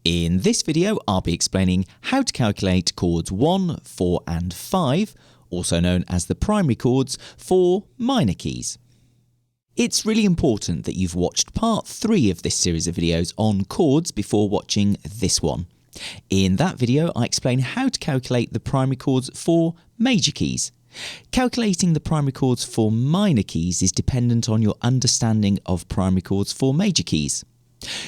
In this video, I'll be explaining how to calculate chords 1, 4 and 5, also known as the primary chords, for minor keys. It's really important that you've watched part 3 of this series of videos on chords before watching this one. In that video, I explain how to calculate the primary chords for major keys. Calculating the primary chords for minor keys is dependent on your understanding of primary chords for major keys.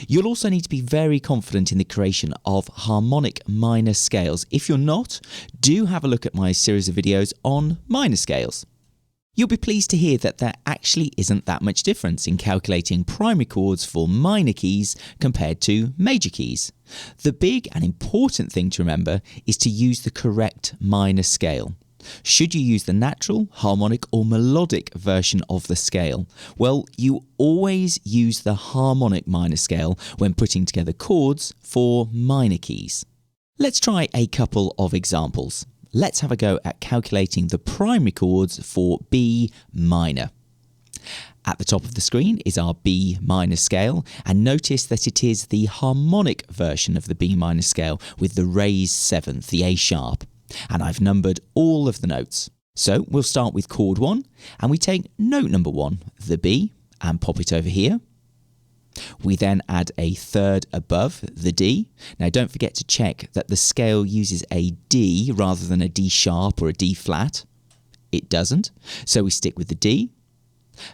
You'll also need to be very confident in the creation of harmonic minor scales. If you're not, do have a look at my series of videos on minor scales. You'll be pleased to hear that there actually isn't that much difference in calculating primary chords for minor keys compared to major keys. The big and important thing to remember is to use the correct minor scale. Should you use the natural, harmonic or melodic version of the scale? Well, you always use the harmonic minor scale when putting together chords for minor keys. Let's try a couple of examples. Let's have a go at calculating the primary chords for B minor. At the top of the screen is our B minor scale, and notice that it is the harmonic version of the B minor scale with the raised 7th, the A sharp. And I've numbered all of the notes. So we'll start with chord 1 and we take note number 1, the B, and pop it over here. We then add a third above the D. Now don't forget to check that the scale uses a D rather than a D sharp or a D flat. It doesn't, so we stick with the D.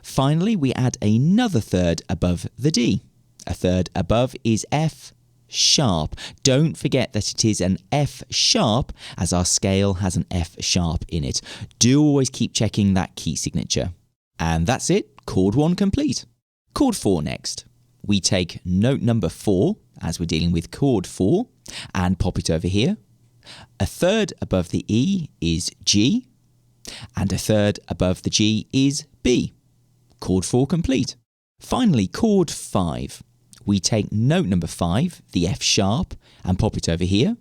Finally, we add another third above the D. A third above is F sharp. Don't forget that it is an F sharp as our scale has an F sharp in it. Do always keep checking that key signature. And that's it, chord 1 complete. Chord 4 next. We take note number 4 as we're dealing with chord 4 and pop it over here. A third above the E is G and a third above the G is B. Chord 4 complete. Finally, chord 5. We take note number 5, the F sharp, and pop it over here.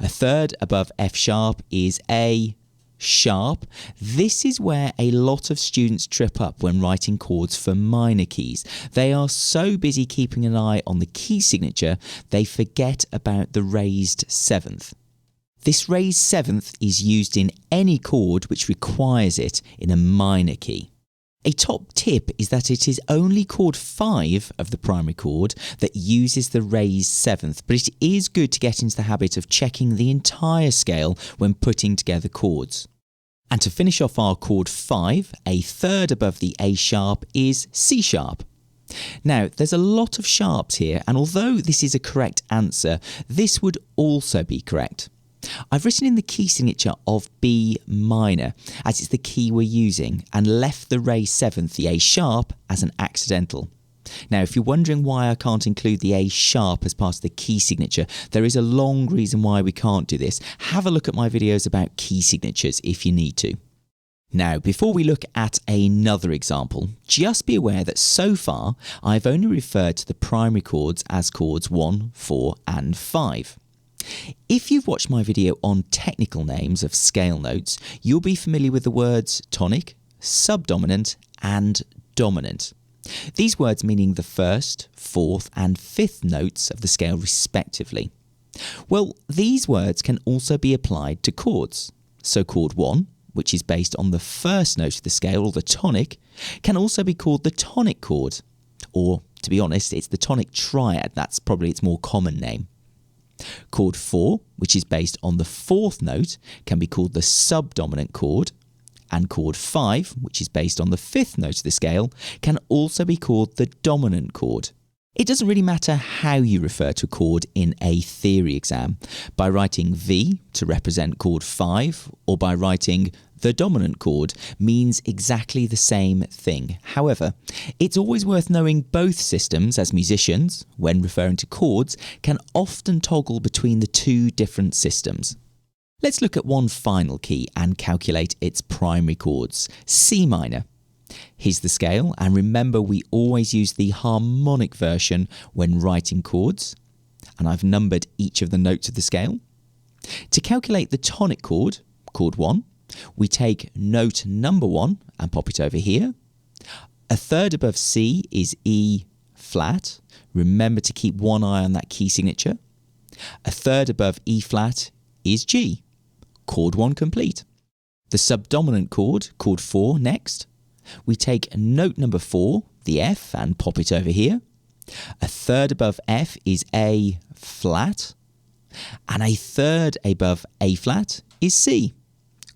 A third above F sharp is A sharp. This is where a lot of students trip up when writing chords for minor keys. They are so busy keeping an eye on the key signature, they forget about the raised 7th. This raised 7th is used in any chord which requires it in a minor key. A top tip is that it is only chord 5 of the primary chord that uses the raised 7th, but it is good to get into the habit of checking the entire scale when putting together chords. And to finish off our chord 5, a third above the A sharp is C sharp. Now, there's a lot of sharps here, and although this is a correct answer, this would also be correct. I've written in the key signature of B minor, as it's the key we're using, and left the raised 7th, the A sharp, as an accidental. Now, if you're wondering why I can't include the A sharp as part of the key signature, there is a long reason why we can't do this. Have a look at my videos about key signatures if you need to. Now, before we look at another example, just be aware that so far I've only referred to the primary chords as chords 1, 4 and 5. If you've watched my video on technical names of scale notes, you'll be familiar with the words tonic, subdominant and dominant. These words meaning the 1st, 4th and 5th notes of the scale respectively. Well, these words can also be applied to chords. So chord 1, which is based on the 1st note of the scale or the tonic, can also be called the tonic chord. Or, to be honest, it's the tonic triad, that's probably its more common name. Chord 4, which is based on the 4th note, can be called the subdominant chord, and chord 5, which is based on the 5th note of the scale, can also be called the dominant chord. It doesn't really matter how you refer to a chord in a theory exam, by writing V to represent chord 5, or by writing the dominant chord means exactly the same thing. However, it's always worth knowing both systems, as musicians, when referring to chords, can often toggle between the two different systems. Let's look at one final key and calculate its primary chords, C minor. Here's the scale, and remember we always use the harmonic version when writing chords, and I've numbered each of the notes of the scale. To calculate the tonic chord, chord 1, we take note number 1 and pop it over here. A third above C is E flat. Remember to keep one eye on that key signature. A third above E flat is G. Chord 1 complete. The subdominant chord, chord 4, next. We take note number 4, the F, and pop it over here. A third above F is A flat. And a third above A flat is C.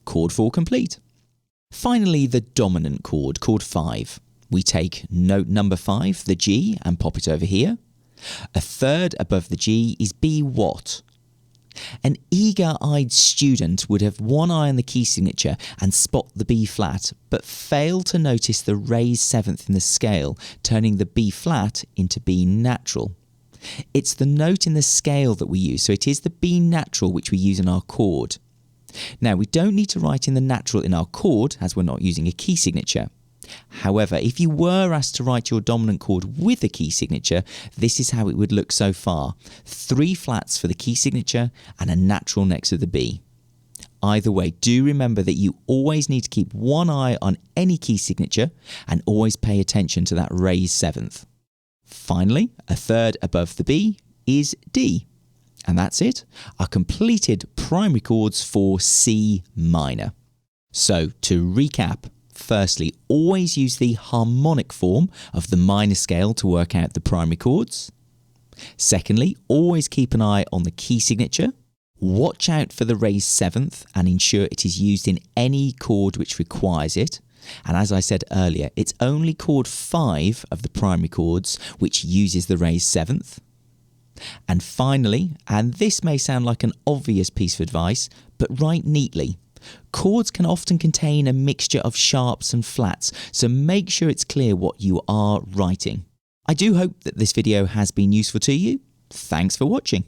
Chord 4 complete. Finally, the dominant chord, chord 5. We take note number 5, the G, and pop it over here. A third above the G is B what? An eager-eyed student would have one eye on the key signature and spot the B flat, but fail to notice the raised seventh in the scale, turning the B flat into B natural. It's the note in the scale that we use, so it is the B natural which we use in our chord. Now, we don't need to write in the natural in our chord, as we're not using a key signature. However, if you were asked to write your dominant chord with a key signature, this is how it would look so far. 3 flats for the key signature and a natural next to the B. Either way, do remember that you always need to keep one eye on any key signature and always pay attention to that raised seventh. Finally, a third above the B is D. And that's it, our completed primary chords for C minor. So, to recap, firstly, always use the harmonic form of the minor scale to work out the primary chords. Secondly, always keep an eye on the key signature. Watch out for the raised seventh and ensure it is used in any chord which requires it. And as I said earlier, it's only chord 5 of the primary chords which uses the raised seventh. And finally, and this may sound like an obvious piece of advice, but write neatly. Chords can often contain a mixture of sharps and flats, so make sure it's clear what you are writing. I do hope that this video has been useful to you. Thanks for watching.